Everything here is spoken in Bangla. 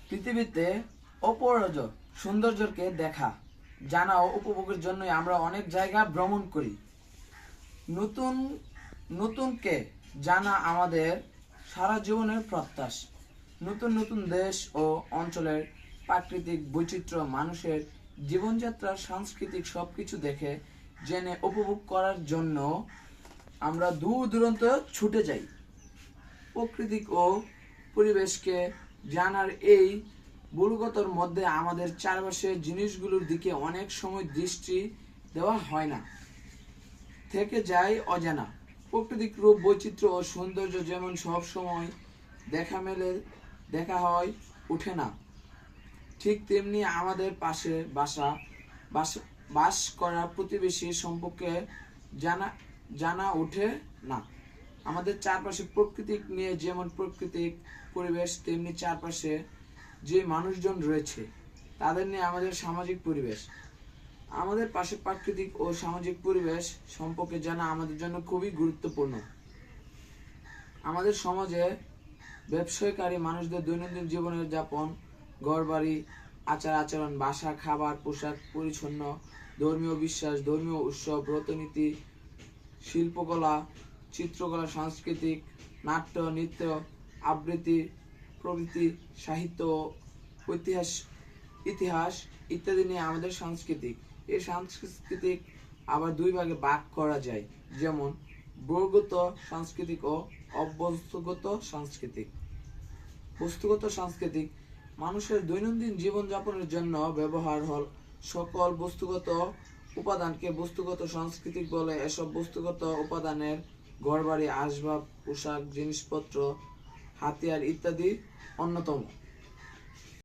পৃথিবীতে অপরজ সৌন্দর্যকে দেখা, জানা ও উপভোগের জন্য আমরা অনেক জায়গা ভ্রমণ করি। নতুন নতুনকে জানা আমাদের সারা জীবনের প্রত্যাশ। নতুন নতুন দেশ ও অঞ্চলের প্রাকৃতিক বৈচিত্র্য, মানুষের জীবনযাত্রা, সাংস্কৃতিক সবকিছু দেখে জেনে উপভোগ করার জন্য আমরা দূর দূরান্ত ছুটে যাই। প্রাকৃতিক ও পরিবেশকে জানার এই বুলগতর মধ্যে আমাদের চারপাশের জিনিসগুলোর দিকে অনেক সময় দৃষ্টি দেওয়া হয় না, থেকে যায় অজানা। প্রাকৃতিক রূপ, বৈচিত্র্য ও সৌন্দর্য যেমন সব সময় দেখা হয় ওঠে না, ঠিক তেমনি আমাদের পাশে বাস করা প্রতিবেশী সম্পর্কে জানা ওঠে না। আমাদের চারপাশে প্রকৃতি নিয়ে যেমন প্রাকৃতিক পরিবেশ, তেমনি চারপাশে যে মানুষজন রয়েছে তাদের নিয়ে আমাদের সামাজিক পরিবেশ। আমাদের পাশে প্রাকৃতিক ও সামাজিক পরিবেশ সম্পর্কে জানা আমাদের জন্য খুবই গুরুত্বপূর্ণ। আমাদের সমাজে ব্যবসায়ী মানুষদের দৈনন্দিন জীবনের যাপন, ঘরবাড়ি, আচার-আচরণ, ভাষা, খাবার, পোশাক, পরিচ্ছন্ন, ধর্মীয় বিশ্বাস, ধর্মীয় উৎসব, রীতিনীতি, শিল্পকলা, চিত্রকলা, সাংস্কৃতিক, নাট্য, নৃত্য, আবৃত্তি প্রভৃতি, সাহিত্য, ইতিহাস ইত্যাদি নিয়ে আমাদের সাংস্কৃতিক। এই সাংস্কৃতিক আবার দুই ভাগে ভাগ করা যায়, যেমন বস্তুগত সাংস্কৃতিক ও অবস্তুগত সাংস্কৃতিক। বস্তুগত সাংস্কৃতিক মানুষের দৈনন্দিন জীবনযাপনের জন্য ব্যবহার সকল বস্তুগত উপাদানকে বস্তুগত সাংস্কৃতিক বলে। এসব বস্তুগত উপাদানের ঘরবাড়ি, আসবাব, পোশাক, জিনিসপত্র, হাতিয়ার ইত্যাদি অন্যতম।